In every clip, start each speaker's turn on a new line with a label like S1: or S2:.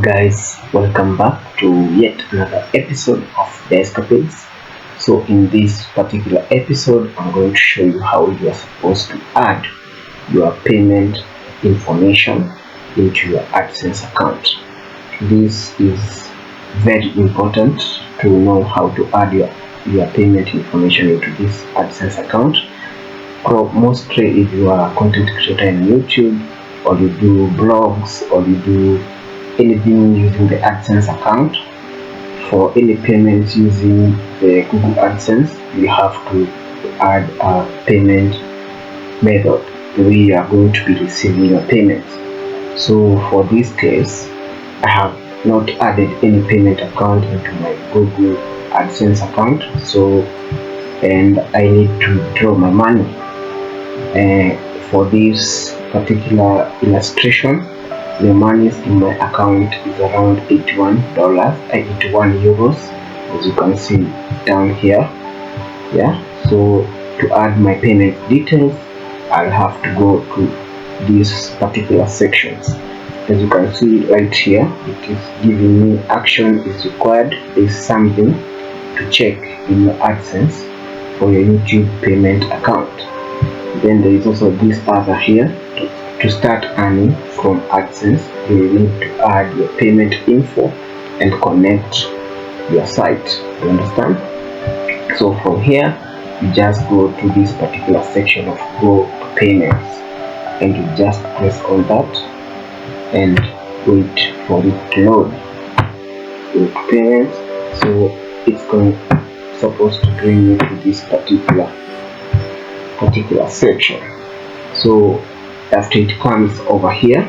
S1: Guys, welcome back to yet another episode of the Escapades. So in this particular episode, I'm going to show you how you are supposed to add your payment information into your AdSense account. This is very important to know how to add your payment information into this AdSense account. Mostly if you are a content creator in YouTube, or you do blogs, or you do anything using the AdSense account, for any payments using the Google AdSense, you have to add a payment method the way you are going to be receiving your payments. So for this case, I have not added any payment account into my Google AdSense account, and I need to draw my money. For this particular illustration, the money in my account is around $81, 81 euros, as you can see down here. So to add my payment details, I'll have to go to these particular sections. As you can see right here, it is giving me action is required. There's something to check in your AdSense for your YouTube payment account. Then there is also this other here. To start earning from AdSense, you will need to add your payment info and connect your site. You understand? So from here, you just go to this particular section of Go to Payments, and you just press on that and wait for it to load. Go to Payments. So it's supposed to bring you to this particular section. So after it comes over here,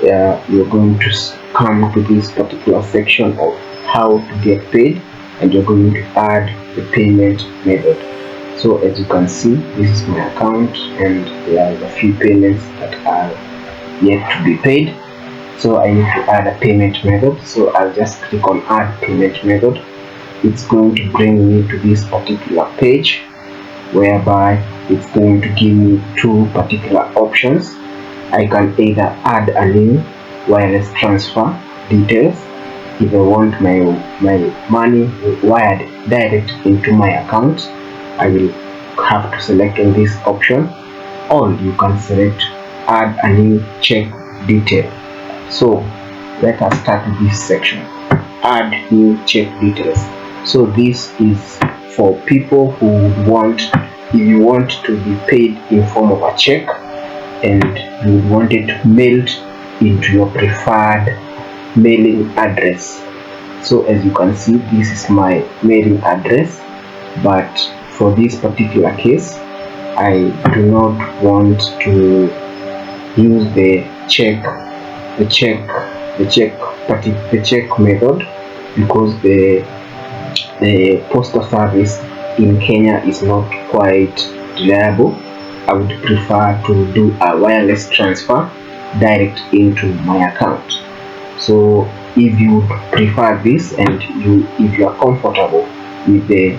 S1: you're going to come to this particular section of how to get paid, and you're going to add the payment method. So as you can see, this is my account, and there are a few payments that are yet to be paid. So I need to add a payment method. So I'll just click on add payment method. It's going to bring me to this particular page, whereby it's going to give me two particular options. I can either add a new wireless transfer details if I want my money wired direct into my account. I will have to select on this option, or you can select add a new check detail. So let us start with this section, add new check details. So this is for people who want, if you want to be paid in form of a check and you want it mailed into your preferred mailing address. So as you can see, this is my mailing address, but for this particular case, I do not want to use the check method, because the postal service in Kenya is not quite reliable. I would prefer to do a wireless transfer direct into my account. So if you prefer this, and if you are comfortable with the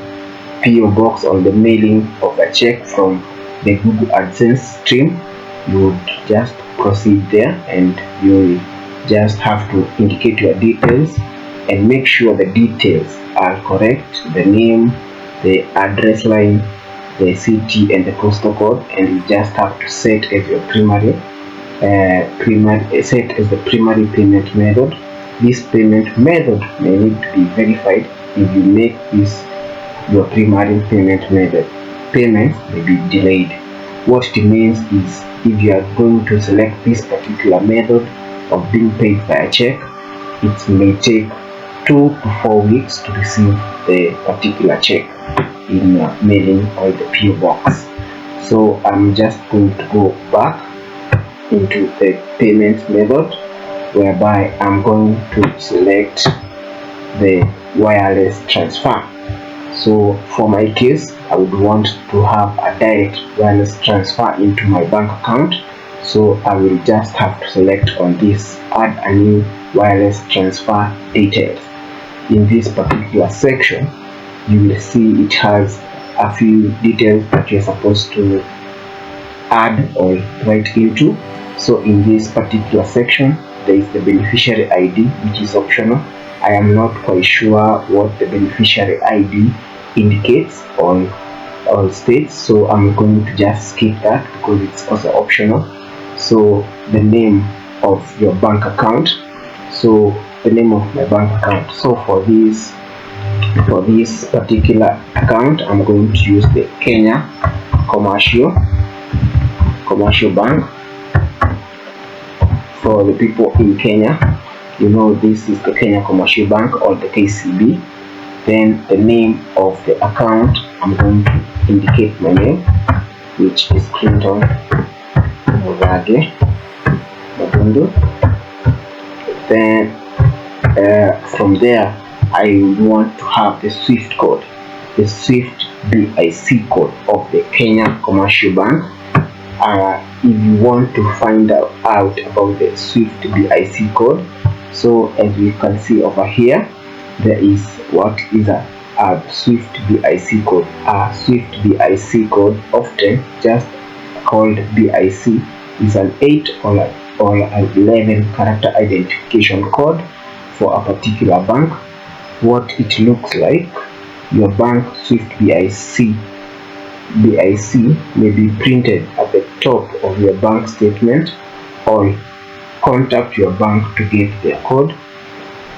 S1: PO box or the mailing of a check from the Google AdSense stream, you would just proceed there, and you just have to indicate your details and make sure the details are correct, the name, the address line, the city, and the postal code, and you just have to set as your primary payment method. This payment method may need to be verified. If you make this your primary payment method, payments may be delayed. What it means is, if you are going to select this particular method of being paid via check, it may take 2 to 4 weeks to receive the particular check in your mailing or the PO box. So I'm just going to go back into the payment method, whereby I'm going to select the wireless transfer. So for my case, I would want to have a direct wireless transfer into my bank account. So I will just have to select on this add a new wireless transfer details. In this particular section, you will see it has a few details that you're supposed to add or write into. So in this particular section, there is the beneficiary ID, which is optional. I am not quite sure what the beneficiary ID indicates or states, so I'm going to just skip that because it's also optional. So the name of your bank account, so the name of my bank account. So for this particular account, I'm going to use the Kenya commercial bank. For the people in Kenya, you know, this is the Kenya Commercial Bank, or the KCB. Then the name of the account, I'm going to indicate my name, which is Clinton Murage Magundu. Then from there, I want to have the SWIFT code, the SWIFT BIC code of the Kenya Commercial Bank. If you want to find out about the SWIFT BIC code, so as you can see over here, there is what is a SWIFT BIC code. A SWIFT BIC code, often just called BIC, is an 8 or an 11 character identification code for a particular bank. What it looks like, your bank SWIFT BIC may be printed at the top of your bank statement, or contact your bank to get their code.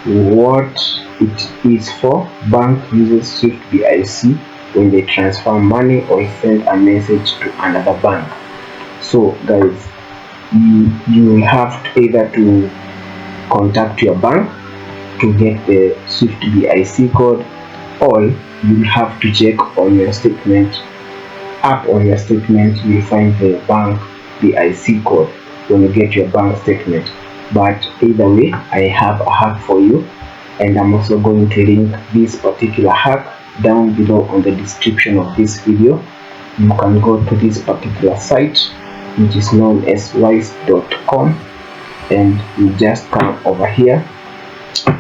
S1: What it is for: bank uses SWIFT BIC when they transfer money or send a message to another bank. So guys, you will have to either to contact your bank to get the SWIFT BIC code, or you will have to check on your statement. On your statement, you will find the bank BIC code when you get your bank statement. But either way, I have a hack for you, and I'm also going to link this particular hack down below on the description of this video. You can go to this particular site, which is known as wise.com, and you just come over here,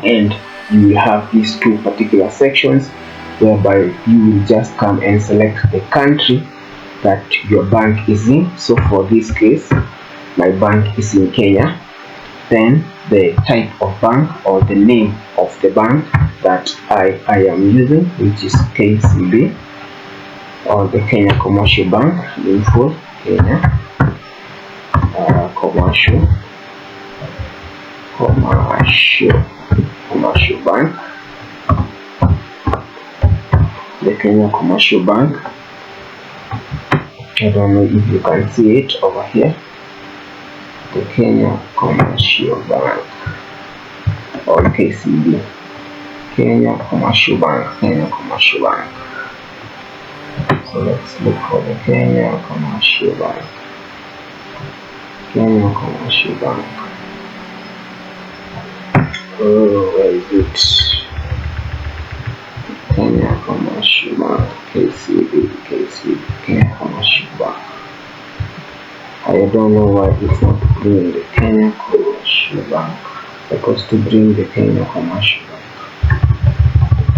S1: and you will have these two particular sections whereby you will just come and select the country that your bank is in. So for this case, my bank is in Kenya. Then the type of bank, or the name of the bank that I am using, which is KCB, or the Kenya Commercial Bank, in full, Kenya Commercial Bank, the Kenya Commercial Bank. I don't know if you can see it over here, the Kenya Commercial Bank, or KCB, Kenya Commercial Bank. So let's look for the Kenya Commercial Bank. Oh, where is it? Kenya Commercial Bank, KCB, Kenya Commercial Bank. I don't know why it's not bringing the Kenya Commercial Bank. It's supposed to bring the Kenya Commercial Bank.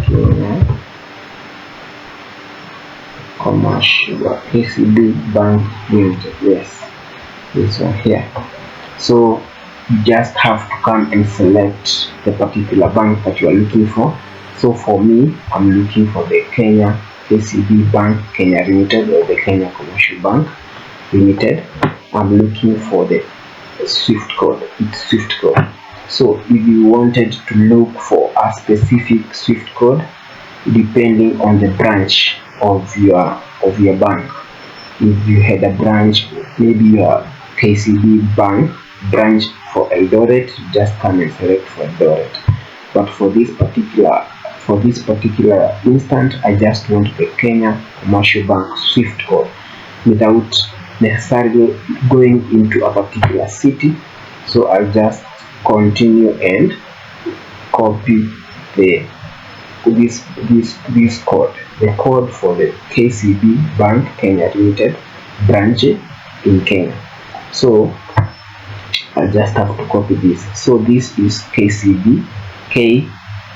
S1: Kenya Commercial Bank, KCB Bank Limited. Yes, this one here. So you just have to come and select the particular bank that you are looking for. So for me, I'm looking for the Kenya KCB Bank Kenya Limited, or the Kenya Commercial Bank Limited. I'm looking for the SWIFT code. It's SWIFT code. So if you wanted to look for a specific SWIFT code, depending on the branch of your bank, if you had a branch, maybe your KCB Bank branch for Eldoret, just come and select for Eldoret. But for this particular instant, I just want the Kenya Commercial Bank SWIFT code without necessarily going into a particular city. So I'll just continue and copy this code, the code for the KCB Bank Kenya Limited branch in Kenya. So I just have to copy this. So this is KCB,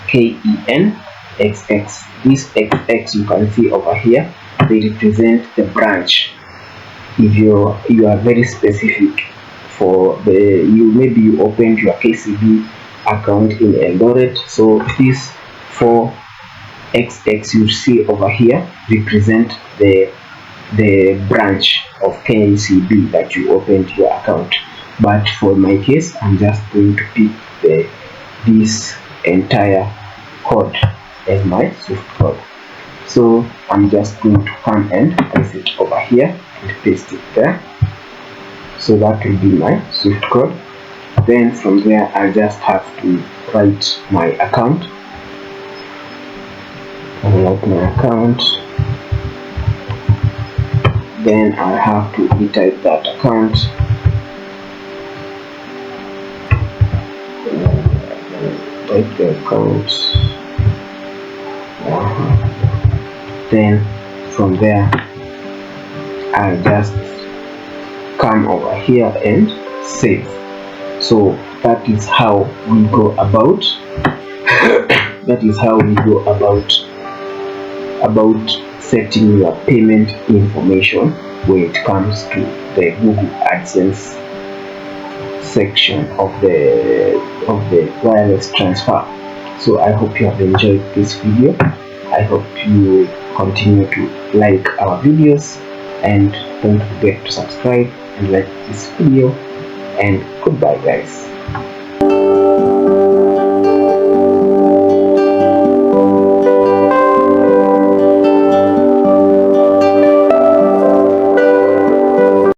S1: KENXX. This XX you can see over here, they represent the branch. If you are very specific for maybe you opened your KCB account in Eldoret, so this 4xx you see over here represent the branch of KCB that you opened your account. But for my case, I'm just going to pick this entire code as my Swift code. So I'm just going to come and paste it over here and paste it there. So that will be my Swift code. Then from there I just have to write my account. Then I have to retype that account. Type the account. Then from there I'll just come over here and save. So that is how we go about setting your payment information when it comes to the Google AdSense section of the wireless transfer. So I hope you have enjoyed this video. I hope you continue to like our videos, and don't forget to subscribe and like this video, and goodbye guys.